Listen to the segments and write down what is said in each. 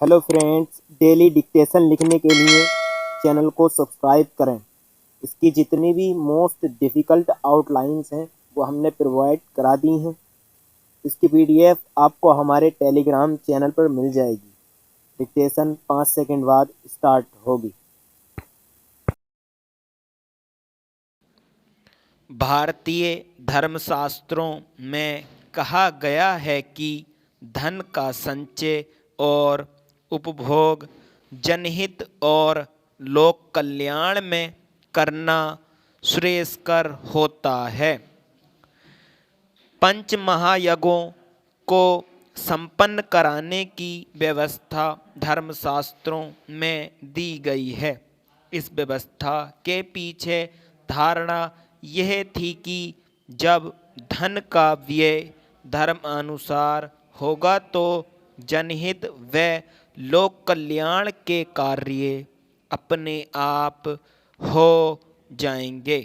Hello friends, daily dictation लिखने के लिए चैनल को सब्सक्राइब करें। इसकी जितनी भी मोस्ट डिफ़िकल्ट आउटलाइंस हैं वो हमने प्रोवाइड करा दी हैं। इसकी पीडीएफ आपको हमारे टेलीग्राम चैनल पर मिल जाएगी। डिक्टेशन 5 सेकंड बाद स्टार्ट होगी। भारतीय धर्मशास्त्रों में कहा गया है कि धन का संचय और उपभोग जनहित और लोक कल्याण में करना श्रेयस्कर होता है। पंच महायज्ञों को संपन्न कराने की व्यवस्था धर्मशास्त्रों में दी गई है। इस व्यवस्था के पीछे धारणा यह थी कि जब धन का व्यय धर्म अनुसार होगा तो जनहित व लोक कल्याण के कार्य अपने आप हो जाएंगे।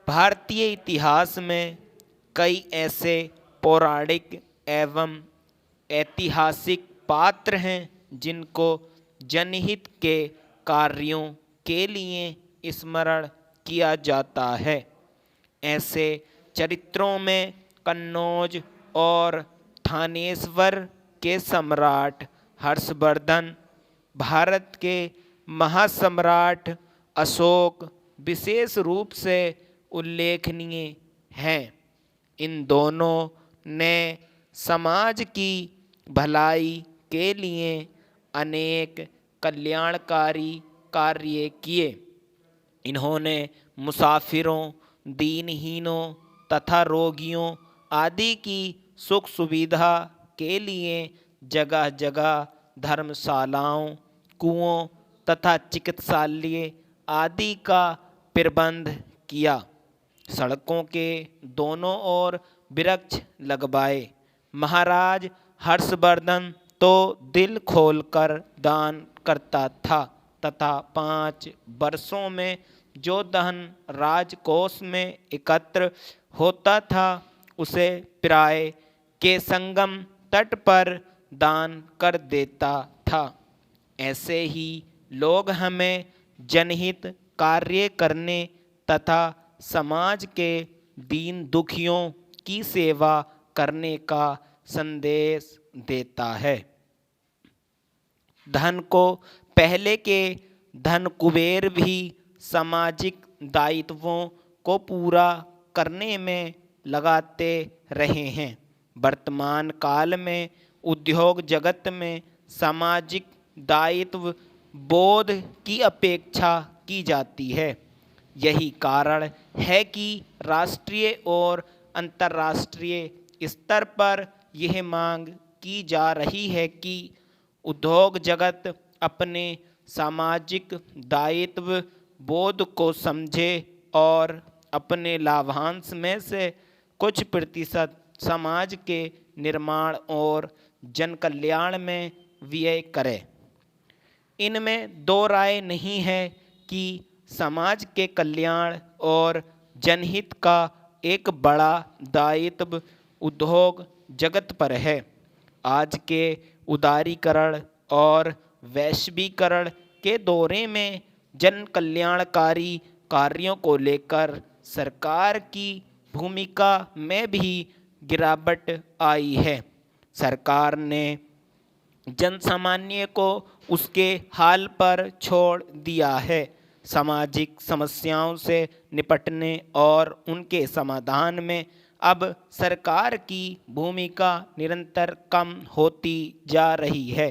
भारतीय इतिहास में कई ऐसे पौराणिक एवं ऐतिहासिक पात्र हैं जिनको जनहित के कार्यों के लिए स्मरण किया जाता है। ऐसे चरित्रों में कन्नौज और थानेश्वर के सम्राट हर्षवर्धन, भारत के महासम्राट अशोक विशेष रूप से उल्लेखनीय हैं। इन दोनों ने समाज की भलाई के लिए अनेक कल्याणकारी कार्य किए। इन्होंने मुसाफिरों, दीनहीनों तथा रोगियों आदि की सुख सुविधा के लिए जगह जगह धर्मशालाओं, कुओं तथा चिकित्सालय आदि का प्रबंध किया। सड़कों के दोनों ओर वृक्ष लगवाए। महाराज हर्षवर्धन तो दिल खोलकर दान करता था तथा 5 वर्षों में जो धन राजकोष में एकत्र होता था उसे प्राय के संगम तट पर दान कर देता था। ऐसे ही लोग हमें जनहित कार्य करने तथा समाज के दीन दुखियों की सेवा करने का संदेश देता है। धन को पहले के धन कुबेर भी सामाजिक दायित्वों को पूरा करने में लगाते रहे हैं। वर्तमान काल में उद्योग जगत में सामाजिक दायित्व बोध की अपेक्षा की जाती है। यही कारण है कि राष्ट्रीय और अंतर्राष्ट्रीय स्तर पर यह मांग की जा रही है कि उद्योग जगत अपने सामाजिक दायित्व बोध को समझे और अपने लाभांश में से कुछ प्रतिशत समाज के निर्माण और जन कल्याण में व्यय करे। इनमें दो राय नहीं है कि समाज के कल्याण और जनहित का एक बड़ा दायित्व उद्योग जगत पर है। आज के उदारीकरण और वैश्वीकरण के दौरे में जन कल्याणकारी कार्यों को लेकर सरकार की भूमिका में भी गिरावट आई है। सरकार ने जनसामान्य को उसके हाल पर छोड़ दिया है। सामाजिक समस्याओं से निपटने और उनके समाधान में अब सरकार की भूमिका निरंतर कम होती जा रही है।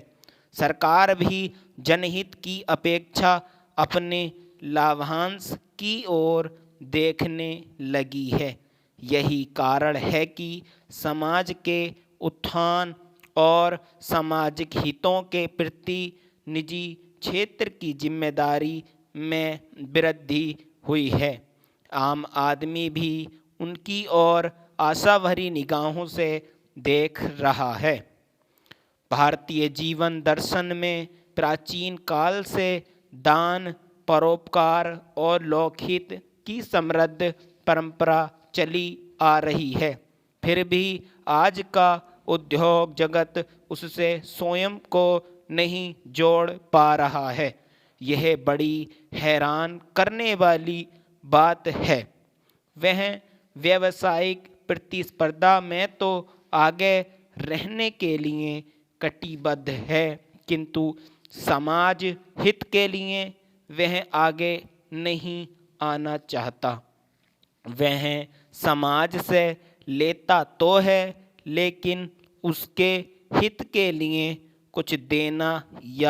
सरकार भी जनहित की अपेक्षा अपने लाभांश की ओर देखने लगी है। यही कारण है कि समाज के उत्थान और सामाजिक हितों के प्रति निजी क्षेत्र की जिम्मेदारी में वृद्धि हुई है। आम आदमी भी उनकी ओर आशा भरी निगाहों से देख रहा है। भारतीय जीवन दर्शन में प्राचीन काल से दान, परोपकार और लोकहित की समृद्ध परंपरा चली आ रही है। फिर भी आज का उद्योग जगत उससे स्वयं को नहीं जोड़ पा रहा है। यह बड़ी हैरान करने वाली बात है। वह व्यावसायिक प्रतिस्पर्धा में तो आगे रहने के लिए कटिबद्ध है, किंतु समाज हित के लिए वह आगे नहीं आना चाहता। वह समाज से लेता तो है, लेकिन उसके हित के लिए कुछ देना या